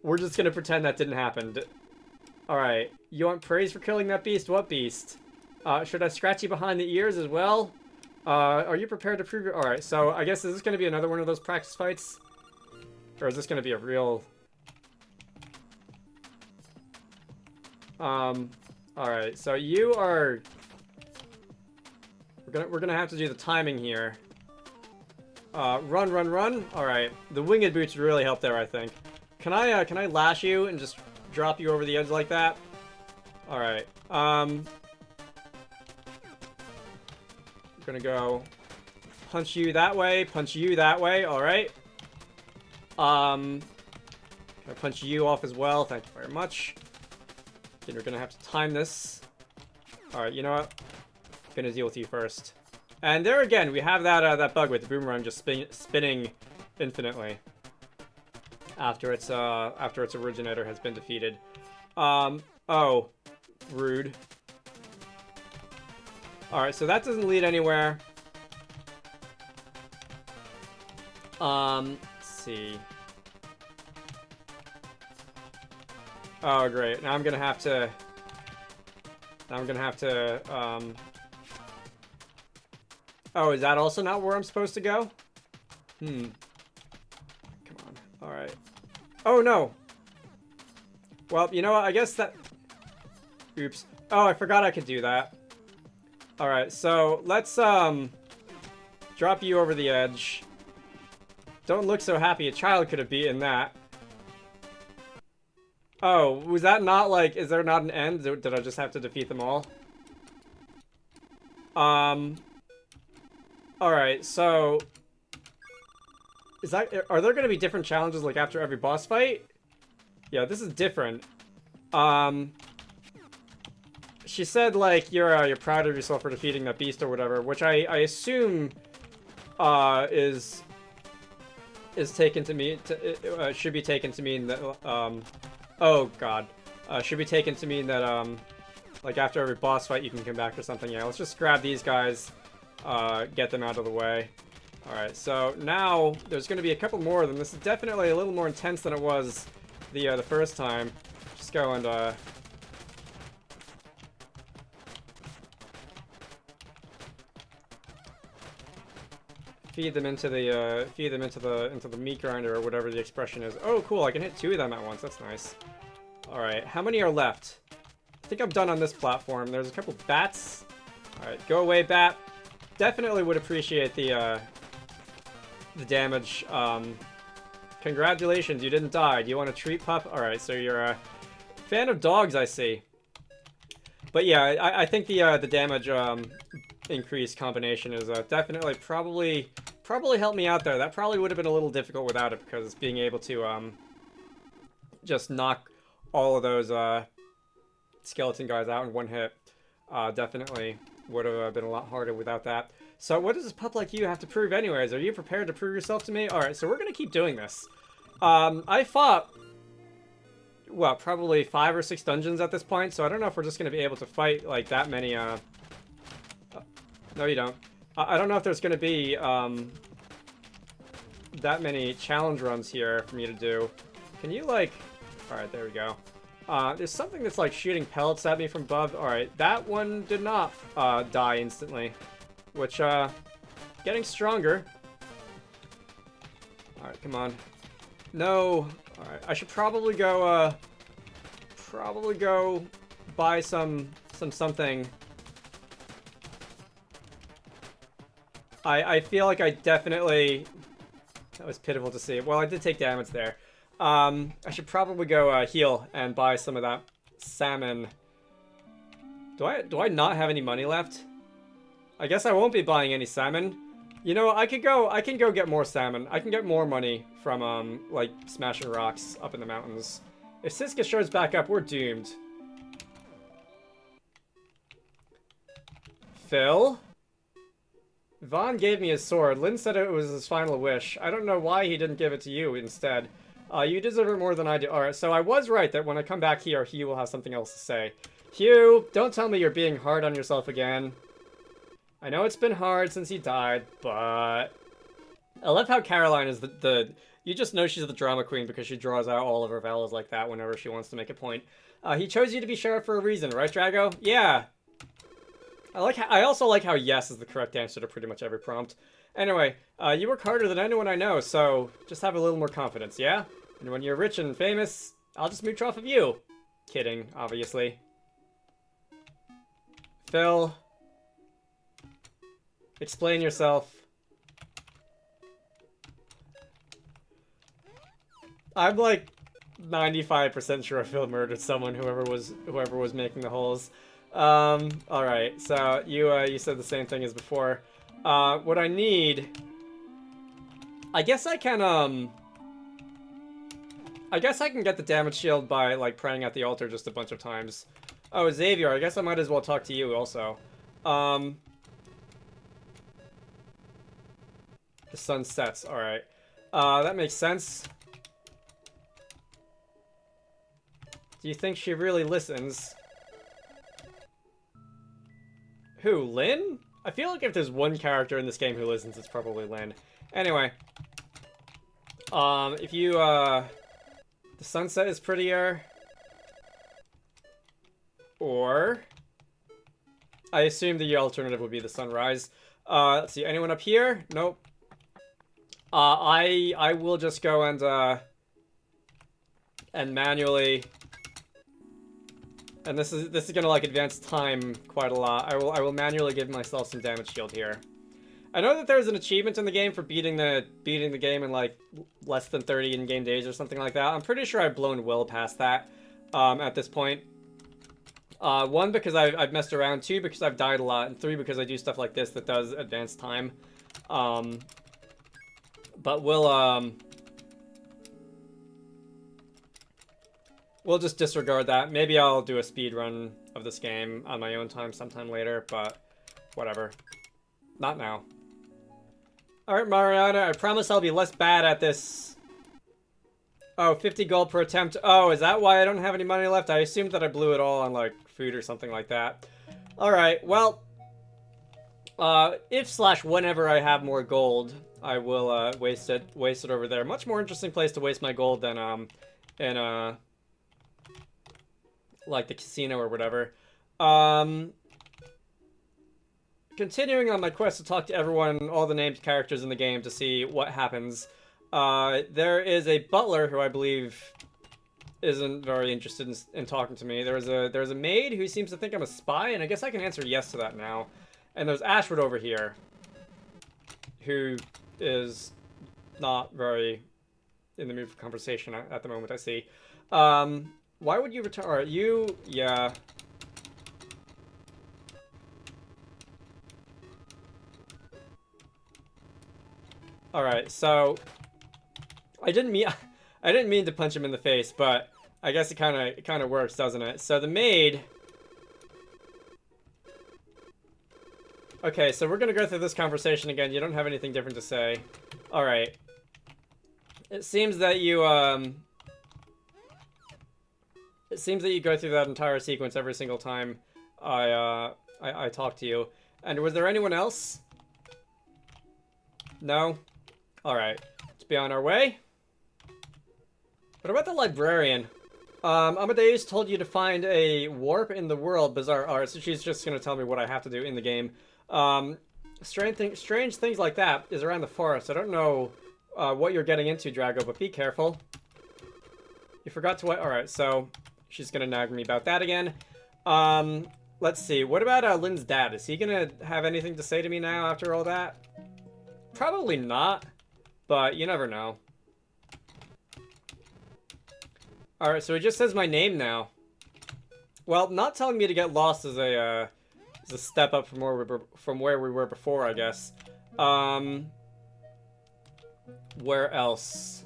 We're just gonna pretend that didn't happen. Alright. You want praise for killing that beast? What beast? Should I scratch you behind the ears as well? Are you prepared to prove your... Alright, so I guess is this gonna be another one of those practice fights? Or is this gonna be a real... Alright, so you are... We're gonna have to do the timing here. Run, run, run. Alright. The winged boots really help there, I think. Can I lash you and just drop you over the edge like that? Alright. We're gonna go punch you that way, punch you that way, alright. Can I punch you off as well? Thank you very much. Again, we're gonna have to time this. Alright, you know what? I'm gonna deal with you first. And there again, we have that bug with the boomerang just spinning infinitely after its originator has been defeated. Oh, rude. All right, so that doesn't lead anywhere. Let's see. Oh, great. Now I'm gonna have to. Oh, is that also not where I'm supposed to go? Come on. Alright. Oh, no! Well, you know what? I guess that... Oops. Oh, I forgot I could do that. Alright, so let's, drop you over the edge. Don't look so happy. A child could have beaten that. Oh, was that not, like... Is there not an end? Did I just have to defeat them all? Alright, so... Are there gonna be different challenges, like, after every boss fight? Yeah, this is different. She said, like, you're proud of yourself for defeating that beast or whatever, which I assume, is taken to mean, should be taken to mean that, oh god. Should be taken to mean that, like, after every boss fight you can come back or something. Yeah, let's just grab these guys. Get them out of the way. Alright, so now there's going to be a couple more of them. This is definitely a little more intense than it was the first time. Just go and, feed them into the meat grinder or whatever the expression is. Oh, cool, I can hit 2 of them at once. That's nice. Alright, how many are left? I think I'm done on this platform. There's a couple bats. Alright, go away, bat. Definitely would appreciate the damage. Congratulations, you didn't die. Do you want a treat, pup? Alright, so you're a fan of dogs, I see. But yeah, I think the damage increase combination is definitely probably helped me out there. That probably would have been a little difficult without it, because being able to just knock all of those skeleton guys out in one hit definitely would have been a lot harder without that. So what does this pup like you have to prove anyways? Are you prepared to prove yourself to me? Alright, so we're gonna keep doing this. I fought, well, probably 5 or 6 dungeons at this point, so I don't know if we're just gonna be able to fight, like, that many, no you don't. I don't know if there's gonna be, that many challenge runs here for me to do. Can you, like... Alright, there we go. There's something that's like shooting pellets at me from above. Alright, that one did not die instantly. Which, getting stronger. Alright, come on. No! Alright, I should probably go buy something. I feel like I definitely... That was pitiful to see. Well, I did take damage there. I should probably go heal and buy some of that salmon. Do I not have any money left? I guess I won't be buying any salmon. You know, I can go get more salmon. I can get more money from like smashing rocks up in the mountains. If Siska shows back up, we're doomed. Phil? Vaughn gave me his sword. Lynn said it was his final wish. I don't know why he didn't give it to you instead. You deserve it more than I do. Alright, so I was right that when I come back here, Hugh will have something else to say. Hugh, don't tell me you're being hard on yourself again. I know it's been hard since he died, but... I love how Caroline is the You just know she's the drama queen because she draws out all of her vowels like that whenever she wants to make a point. He chose you to be sheriff for a reason, right, Drago? Yeah. I also like how yes is the correct answer to pretty much every prompt. Anyway, you work harder than anyone I know, so just have a little more confidence, yeah? And when you're rich and famous, I'll just mooch off of you. Kidding, obviously. Phil. Explain yourself. I'm like 95% sure Phil murdered someone, whoever was making the holes. Alright, so you said the same thing as before. What I need... I guess I can get the damage shield by, like, praying at the altar just a bunch of times. Oh, Xavier, I guess I might as well talk to you also. The sun sets, alright. That makes sense. Do you think she really listens? Who, Lynn? I feel like if there's one character in this game who listens, it's probably Lynn. Anyway. If you, the sunset is prettier. Or... I assume the alternative would be the sunrise. Let's see, anyone up here? Nope. I will just go and manually... And this is gonna like advance time quite a lot. I will manually give myself some damage shield here. I know that there's an achievement in the game for beating the game in like less than 30 in-game days or something like that. I'm pretty sure I've blown well past that at this point. One, because I've messed around. Two, because I've died a lot. And three, because I do stuff like this that does advance time. But we'll just disregard that. Maybe I'll do a speed run of this game on my own time sometime later, but whatever. Not now. Alright, Mariana, I promise I'll be less bad at this. Oh, 50 gold per attempt. Oh, is that why I don't have any money left? I assumed that I blew it all on, like, food or something like that. Alright, well... if/whenever I have more gold, I will, waste it over there. Much more interesting place to waste my gold than, in, like the casino or whatever. Continuing on my quest to talk to everyone, all the named characters in the game to see what happens. There is a butler who I believe isn't very interested in talking to me. There's a maid who seems to think I'm a spy, and I guess I can answer yes to that now. And there's Ashwood over here, who is not very in the mood for conversation at the moment, I see. Why would you return? Alright, you... yeah. Alright, so... I didn't mean to punch him in the face, but I guess it kinda works, doesn't it? So the maid... Okay, so we're gonna go through this conversation again. You don't have anything different to say. Alright. It seems that you, It seems that you go through that entire sequence every single time I talk to you. And was there anyone else? No? Alright. Let's be on our way. What about the librarian? Amadeus told you to find a warp in the world. Bizarre art. So she's just gonna tell me what I have to do in the game. Strange things like that is around the forest. I don't know what you're getting into, Drago, but be careful. You forgot to... Alright, so... She's gonna nag me about that again. Let's see. What about Lynn's dad? Is he gonna have anything to say to me now after all that? Probably not, but you never know. Alright, so he just says my name now. Well, not telling me to get lost is a step up from where we were before, I guess. Where else?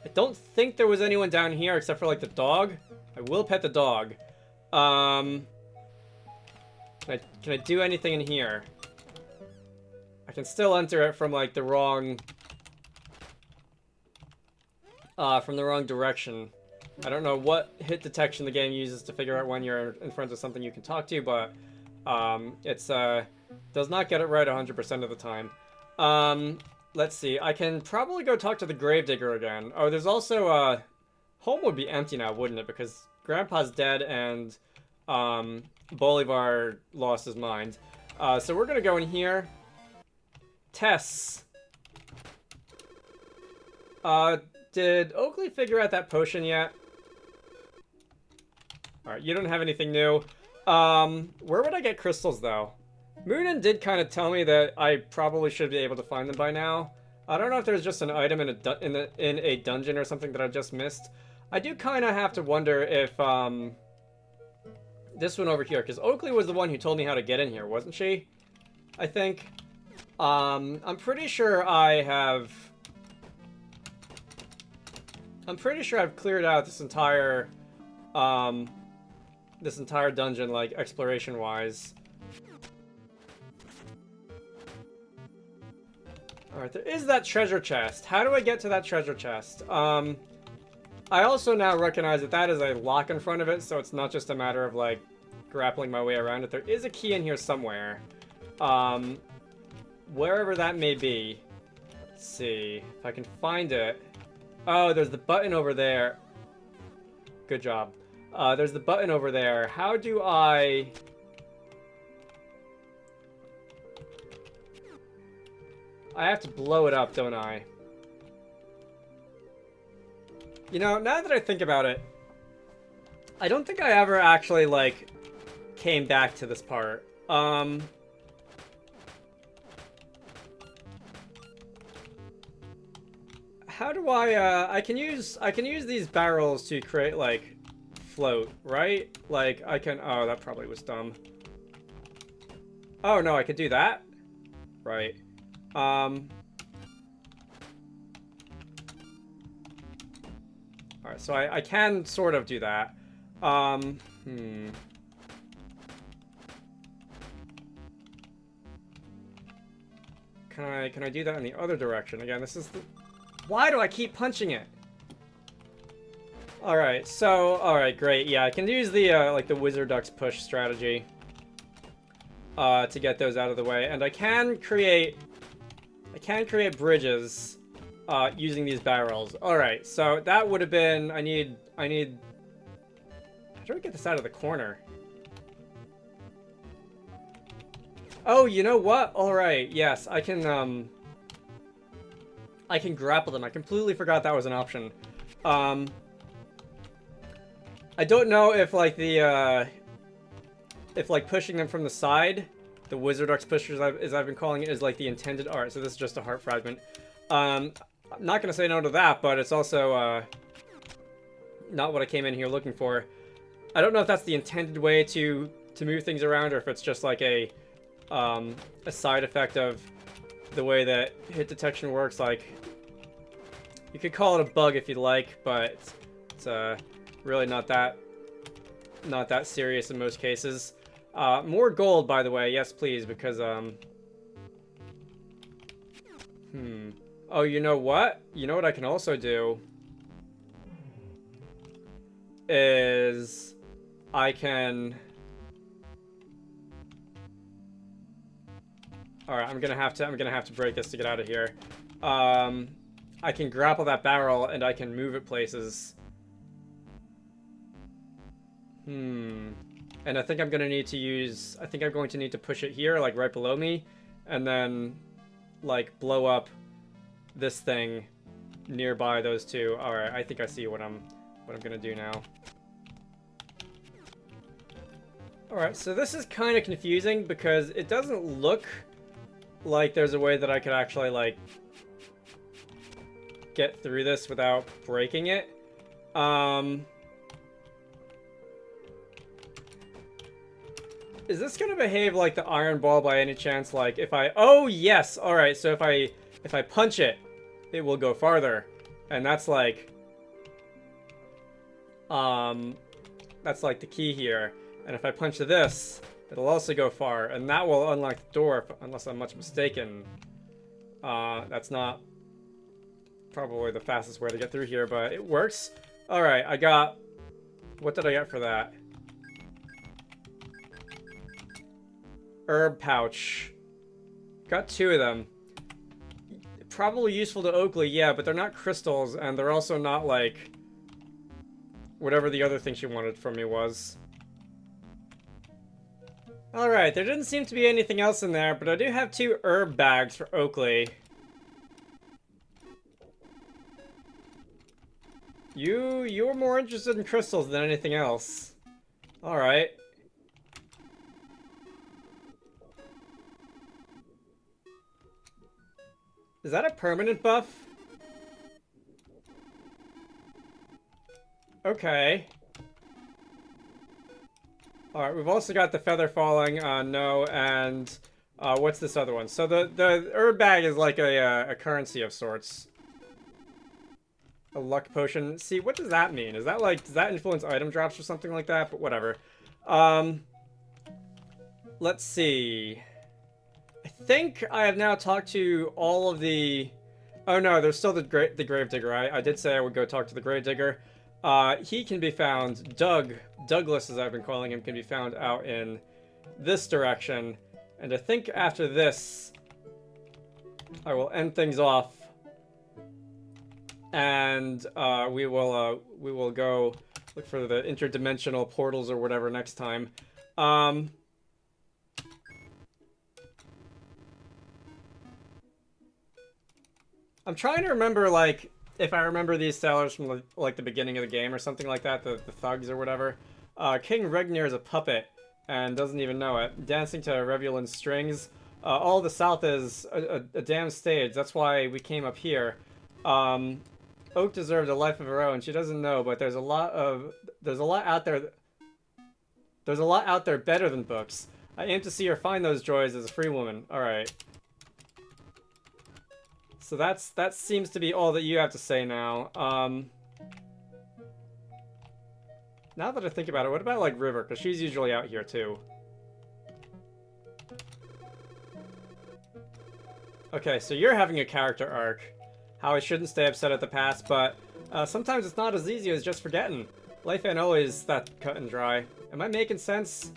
I don't think there was anyone down here except for, like, the dog. I will pet the dog. Can I do anything in here? I can still enter it from, like, the wrong... from the wrong direction. I don't know what hit detection the game uses to figure out when you're in front of something you can talk to, but, it's, does not get it right 100% of the time. let's see. I can probably go talk to the Gravedigger again. Oh, there's also, home would be empty now, wouldn't it? Because Grandpa's dead and, Bolivar lost his mind. So we're gonna go in here. Tests. Did Oakley figure out that potion yet? Alright, you don't have anything new. Where would I get crystals, though? Moonin did kind of tell me that I probably should be able to find them by now. I don't know if there's just an item in a dungeon or something that I just missed. I do kind of have to wonder if, this one over here, because Oakley was the one who told me how to get in here, wasn't she? I think. I'm pretty sure I've cleared out this entire dungeon, like, exploration-wise. Alright, there is that treasure chest. How do I get to that treasure chest? I also now recognize that that is a lock in front of it, so it's not just a matter of, like, grappling my way around it. There is a key in here somewhere. Wherever that may be. Let's see if I can find it. Oh, there's the button over there. Good job. There's the button over there. How do I... I have to blow it up, don't I? You know, now that I think about it, I don't think I ever actually, like, came back to this part. How do I can use these barrels to create, like, float, right? Like, I can... Oh, that probably was dumb. Oh, no, I could do that? Right. Alright, so I can sort of do that. Can I do that in the other direction? Again, this is the... Why do I keep punching it? Alright, so... Alright, great. Yeah, I can use the, like, the Wizarducks push strategy. To get those out of the way. And I can create bridges, using these barrels. Alright, so that would have been... I need... How do I get this out of the corner? Oh, you know what? Alright, yes, I can grapple them. I completely forgot that was an option. I don't know if, like, if, like, pushing them from the side, the Wizarducks pushers, as I've been calling it, is, like, the intended art. So this is just a heart fragment. I'm not gonna say no to that, but it's also, not what I came in here looking for. I don't know if that's the intended way to move things around, or if it's just, like, a side effect of the way that hit detection works. Like, you could call it a bug if you'd like, but it's really not that serious in most cases. More gold, by the way, yes please, because oh, you know what? You know what I can also do is I can... Alright, I'm gonna have to break this to get out of here. I can grapple that barrel and I can move it places. And I think I'm going to need to push it here, like right below me, and then, like, blow up this thing nearby those two. Alright, I think I see what I'm going to do now. Alright, so this is kind of confusing because it doesn't look like there's a way that I could actually, like, get through this without breaking it. Is this gonna behave like the iron ball by any chance? Like, if I... Oh, yes! Alright, so if I punch it, it will go farther. And that's like... That's like the key here. And if I punch this, it'll also go far. And that will unlock the door, unless I'm much mistaken. That's not probably the fastest way to get through here, but it works. Alright, I got... What did I get for that? Herb pouch. Got 2 of them. probably useful to Oakley, yeah, but they're not crystals, and they're also not, like, whatever the other thing she wanted from me was. Alright, there didn't seem to be anything else in there, but I do have 2 herb bags for Oakley. You're more interested in crystals than anything else. Alright. Is that a permanent buff? Okay. Alright, we've also got the feather falling, no, and what's this other one? So the herb bag is like a currency of sorts. A luck potion. See, what does that mean? Is that like, does that influence item drops or something like that? But whatever. Let's see. I think I have now talked to all of the... Oh no, there's still the Gravedigger. I did say I would go talk to the Gravedigger. He can be found, Douglas as I've been calling him, can be found out in this direction. And I think after this, I will end things off. And we will go look for the interdimensional portals or whatever next time. I'm trying to remember, like, if I remember these sailors from, like, the beginning of the game or something like that, the thugs or whatever. King Regnir is a puppet and doesn't even know it. Dancing to Revulin's strings. All the south is a damn stage. That's why we came up here. Oak deserved a life of her own. She doesn't know, but there's a lot out there. There's a lot out there better than books. I aim to see her find those joys as a free woman. All right. So that seems to be all that you have to say now. Now that I think about it, what about like River? Because she's usually out here too. Okay, so you're having a character arc. How I shouldn't stay upset at the past, but sometimes it's not as easy as just forgetting. Life ain't always that cut and dry. Am I making sense?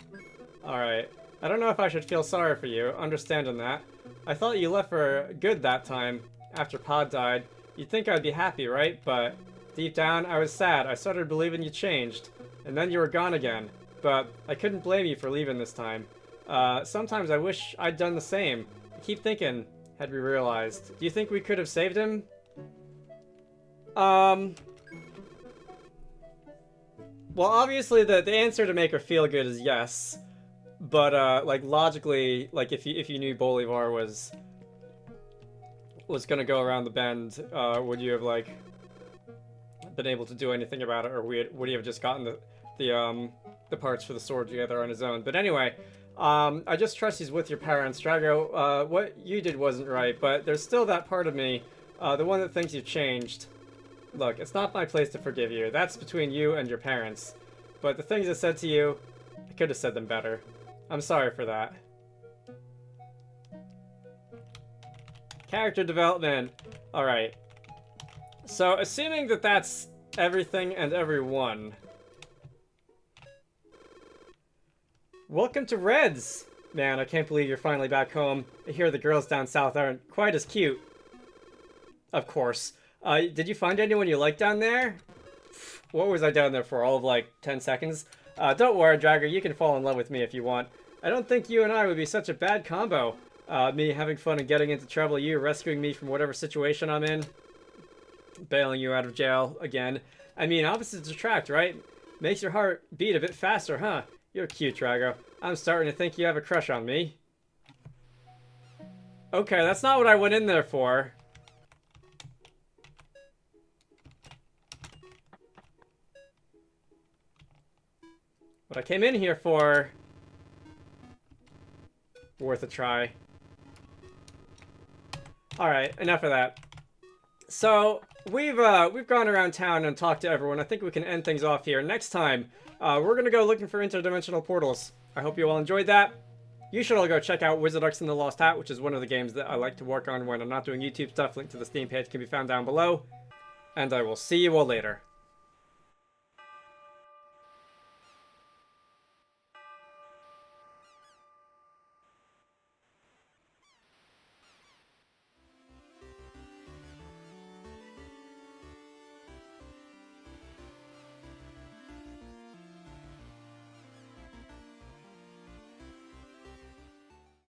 Alright. I don't know if I should feel sorry for you, understanding that. I thought you left for good that time, after Pod died. You'd think I'd be happy, right? But deep down, I was sad. I started believing you changed. And then you were gone again. But I couldn't blame you for leaving this time. Sometimes I wish I'd done the same. I keep thinking, had we realized. Do you think we could have saved him? Well, obviously the answer to make her feel good is yes. But, like, logically, like, if you knew Bolivar was gonna go around the bend, would you have, like, been able to do anything about it, or would he have just gotten the parts for the sword together on his own? But anyway, I just trust he's with your parents. Drago, what you did wasn't right, but there's still that part of me, the one that thinks you've changed. Look, it's not my place to forgive you. That's between you and your parents. But the things I said to you, I could have said them better. I'm sorry for that. Character development. Alright. So, assuming that that's everything and everyone. Welcome to Reds! Man, I can't believe you're finally back home. I hear the girls down south aren't quite as cute. Of course. Did you find anyone you like down there? What was I down there for? All of like 10 seconds? Don't worry, Dragger, you can fall in love with me if you want. I don't think you and I would be such a bad combo. Me having fun and getting into trouble, you rescuing me from whatever situation I'm in. Bailing you out of jail again. I mean, opposites attract, right? Makes your heart beat a bit faster, huh? You're cute, Drago. I'm starting to think you have a crush on me. Okay, that's not what I went in there for. What I came in here for... worth a try. Alright, enough of that. So, we've gone around town and talked to everyone. I think we can end things off here. Next time, we're gonna go looking for interdimensional portals. I hope you all enjoyed that. You should all go check out Wizarducks and the Lost Hat, which is one of the games that I like to work on when I'm not doing YouTube stuff. Link to the Steam page can be found down below. And I will see you all later.